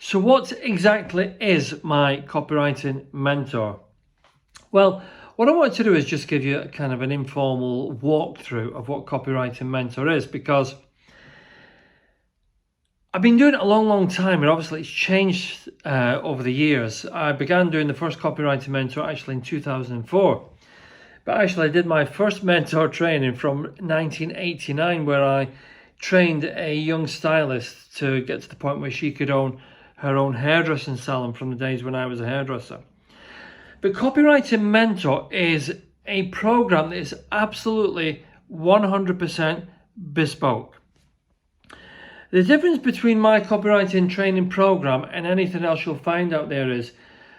So what exactly is my copywriting mentor? Well, what I want to do is just give you kind of an informal walkthrough of what copywriting mentor is, because I've been doing it a long time, and obviously it's changed over the years. I began doing the first copywriting mentor actually in 2004. But actually I did my first mentor training from 1989, where I trained a young stylist to get to the point where she could own her own hairdressing salon from the days when I was a hairdresser. But Copywriting Mentor is a program that is absolutely 100% bespoke. The difference between my copywriting training program and anything else you'll find out there is,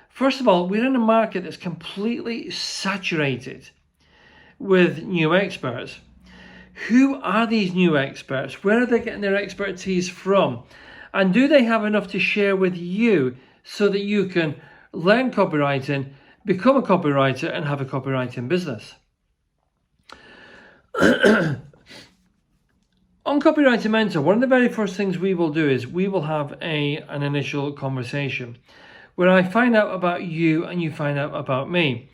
first of all, we're in a market that's completely saturated with new experts. Who are these new experts? Where are they getting their expertise from? And do they have enough to share with you so that you can learn copywriting, become a copywriter, and have a copywriting business? On Copywriting Mentor, one of the very first things we will do is we will have an initial conversation where I find out about you and you find out about me.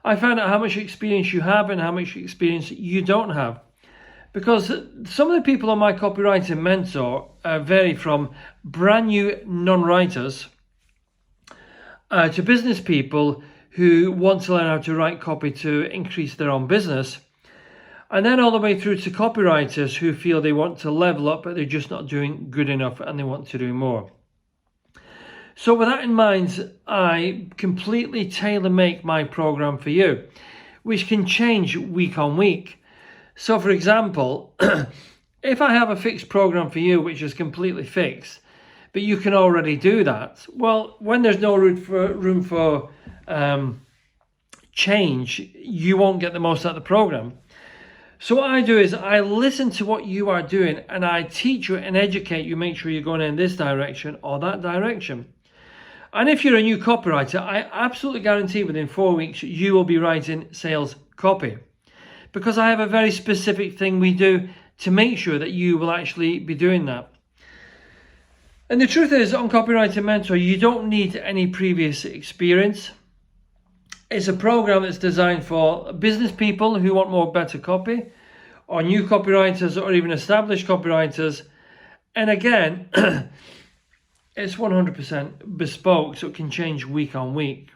I find out how much experience you have and how much experience you don't have. Because some of the people on my Copywriting Mentor vary from brand new non-writers to business people who want to learn how to write copy to increase their own business, and then all the way through to copywriters who feel they want to level up but they're just not doing good enough and they want to do more. So with that in mind, I completely tailor-make my program for you, which can change week on week. So for example, if I have a fixed program for you, which is completely fixed, but you can already do that, well, when there's no room for change, you won't get the most out of the program. So what I do is I listen to what you are doing and I teach you and educate you, make sure you're going in this direction or that direction. And if you're a new copywriter, I absolutely guarantee within 4 weeks you will be writing sales copy, because I have a very specific thing we do to make sure that you will actually be doing that. And the truth is, on Copywriting Mentor, you don't need any previous experience. It's a program that's designed for business people who want more better copy, or new copywriters, or even established copywriters. And again, it's 100% bespoke, so it can change week on week.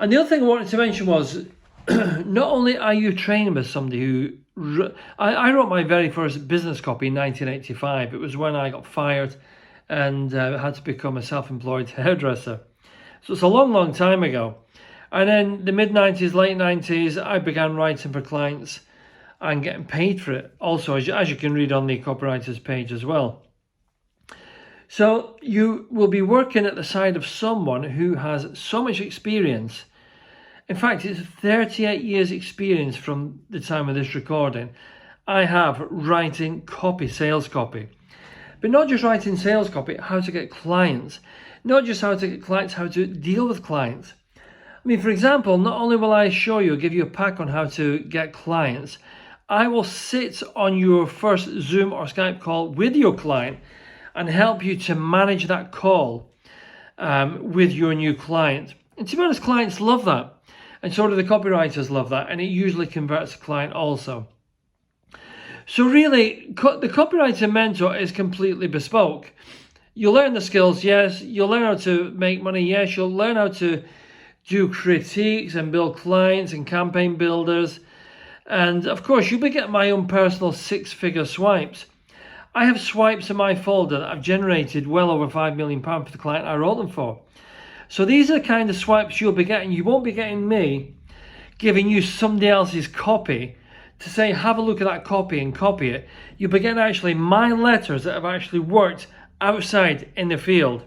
And the other thing I wanted to mention was, not only are you training with somebody who... I wrote my very first business copy in 1985. It was when I got fired and had to become a self-employed hairdresser. So it's a long time ago. And then the mid-90s, late 90s, I began writing for clients and getting paid for it. Also, as you can read on the Copywriters page as well. So you will be working at the side of someone who has so much experience. In fact, it's 38 years experience from the time of this recording I have writing copy, sales copy. But not just writing sales copy, how to get clients. Not just how to get clients, how to deal with clients. I mean, for example, not only will I show you, give you a pack on how to get clients, I will sit on your first Zoom or Skype call with your client and help you to manage that call with your new client. And to be honest, clients love that. And so do the copywriters love that. And it usually converts a client also. So really, the Copywriting Mentor is completely bespoke. You'll learn the skills, yes. You'll learn how to make money, yes. You'll learn how to do critiques and build clients and campaign builders. And of course, you'll be getting my own personal 6-figure swipes. I have swipes in my folder that I've generated well over £5 million for the client I wrote them for. So these are the kind of swipes you'll be getting. You won't be getting me giving you somebody else's copy to say, have a look at that copy and copy it. You'll be getting actually my letters that have actually worked outside in the field.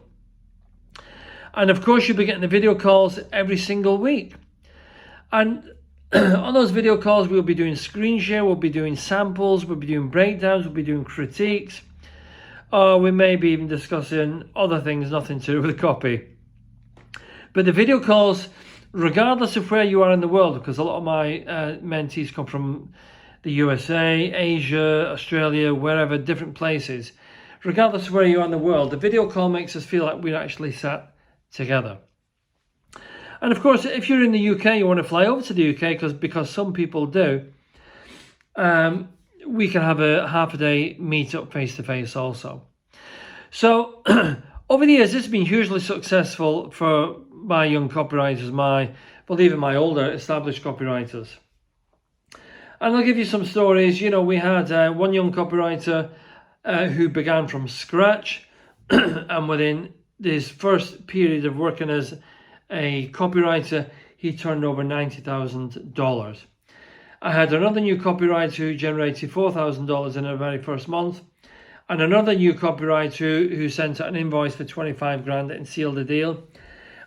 And of course, you'll be getting the video calls every single week. And on those video calls, we'll be doing screen share, we'll be doing samples, we'll be doing breakdowns, we'll be doing critiques, or we may be even discussing other things, nothing to do with the copy. But the video calls, regardless of where you are in the world, because a lot of my mentees come from the USA, Asia, Australia, wherever, different places. regardless of where you are in the world, the video call makes us feel like we're actually sat together. And of course, if you're in the UK, you want to fly over to the UK, because some people do, we can have a half a day meet-up face-to-face also. So over the years, this has been hugely successful for my young copywriters, even my older established copywriters. And I'll give you some stories. You know, we had one young copywriter who began from scratch, and within his first period of working as a copywriter, he turned over $90,000. I had another new copywriter who generated $4,000 in her very first month, and another new copywriter who sent out an invoice for 25 grand and sealed the deal,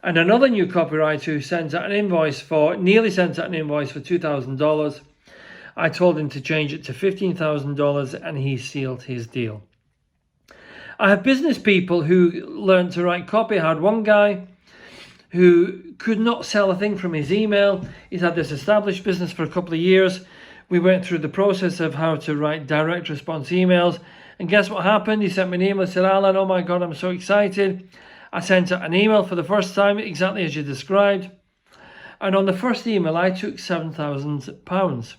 and another new copywriter who nearly sent out an invoice for $2,000. I told him to change it to $15,000 and he sealed his deal. I have business people who learned to write copy. I had one guy who could not sell a thing from his email. He's had this established business for a couple of years. We went through the process of how to write direct response emails. And guess what happened? He sent me an email and said, Alan, oh my God, I'm so excited. I sent out an email for the first time, exactly as you described. And on the first email, I took £7,000.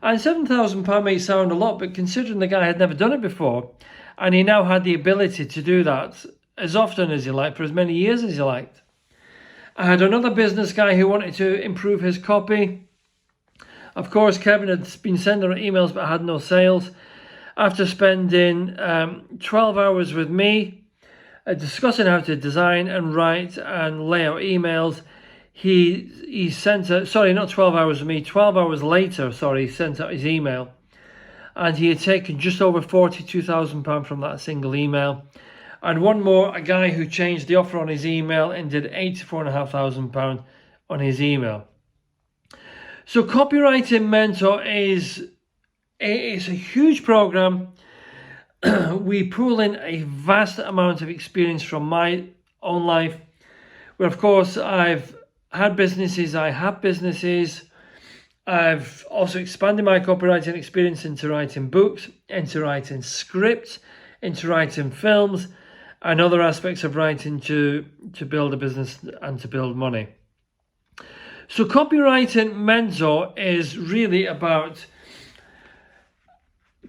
And £7,000 may sound a lot, but considering the guy had never done it before, and he now had the ability to do that as often as he liked, for as many years as he liked. I had another business guy who wanted to improve his copy. Of course, Kevin had been sending out emails but had no sales. After spending 12 hours with me, discussing how to design and write and lay out emails, he sent out, not 12 hours with me, 12 hours later, he sent out his email. And he had taken just over £42,000 from that single email. And one more, a guy who changed the offer on his email and did £84,500 on his email. So Copywriting Mentor is a huge program. We pull in a vast amount of experience from my own life, where of course I've had businesses, I have businesses. I've also expanded my copywriting experience into writing books, into writing scripts, into writing films, and other aspects of writing to build a business and to build money. So Copywriting Mentor is really about,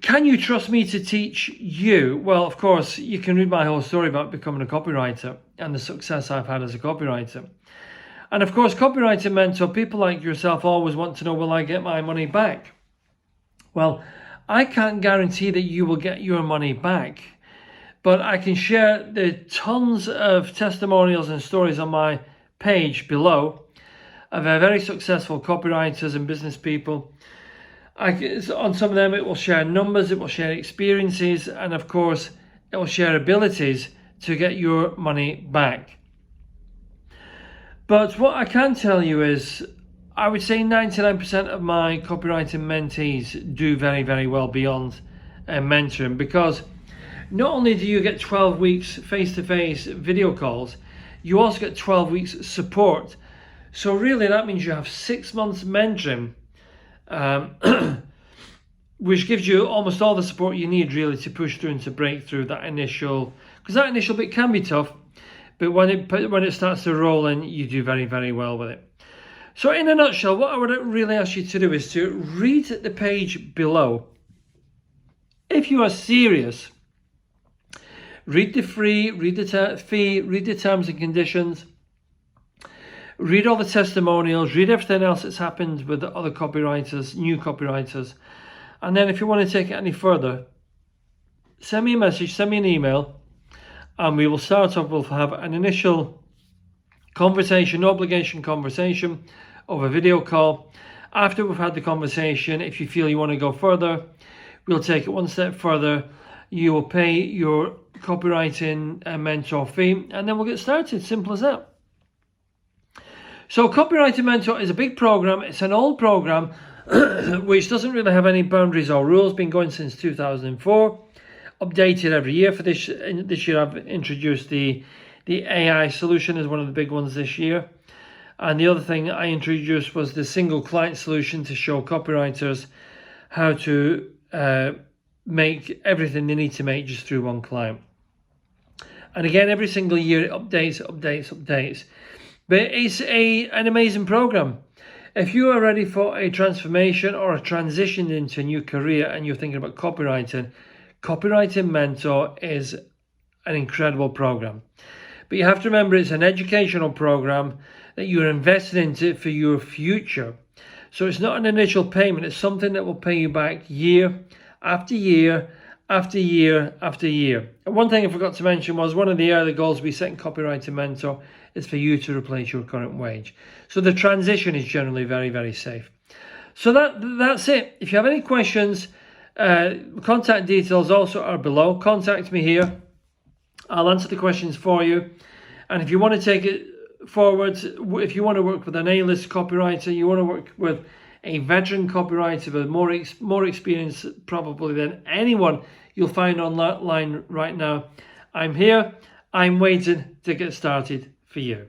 can you trust me to teach you? Well, of course, you can read my whole story about becoming a copywriter and the success I've had as a copywriter. And of course, Copywriting Mentor, people like yourself always want to know, will I get my money back? Well, I can't guarantee that you will get your money back, but I can share the tons of testimonials and stories on my page below of very successful copywriters and business people. On some of them, it will share numbers, it will share experiences, and of course, it will share abilities to get your money back. But what I can tell you is, I would say 99% of my copywriting mentees do very, very well beyond mentoring, because not only do you get 12 weeks face-to-face video calls, you also get 12 weeks support. So really that means you have 6 months mentoring, which gives you almost all the support you need really to push through and to break through that initial, because that initial bit can be tough, but when it starts to roll in, you do very, very well with it. So in a nutshell, what I would really ask you to do is to read the page below. If you are serious, read the fee, read the terms and conditions, read all the testimonials, read everything else that's happened with the other copywriters, new copywriters. And then if you want to take it any further, send me a message, send me an email, and we will start off, we'll have an initial conversation, no obligation conversation over a video call. After we've had the conversation, if you feel you want to go further, we'll take it one step further. You will pay your copywriting mentor fee, and then we'll get started. Simple as that. So Copywriting Mentor is a big program. It's an old program which doesn't really have any boundaries or rules. Been going since 2004. Updated every year. For this year, I've introduced the AI solution as one of the big ones this year. And the other thing I introduced was the single client solution to show copywriters how to make everything they need to make just through one client. And again, every single year it updates. But it's an amazing program. If you are ready for a transformation or a transition into a new career and you're thinking about copywriting, Copywriting Mentor is an incredible program. But you have to remember it's an educational program that you're invested into for your future. So it's not an initial payment, it's something that will pay you back year after year after year after year. And one thing I forgot to mention was one of the early goals we set in Copywriting Mentor is for you to replace your current wage. So the transition is generally very, very safe. So that's it. If you have any questions, contact details also are below. Contact me here. I'll answer the questions for you. And if you want to take it forward, if you want to work with an A-list copywriter, you want to work with a veteran copywriter with more experience probably than anyone you'll find online right now, I'm here. I'm waiting to get started for you.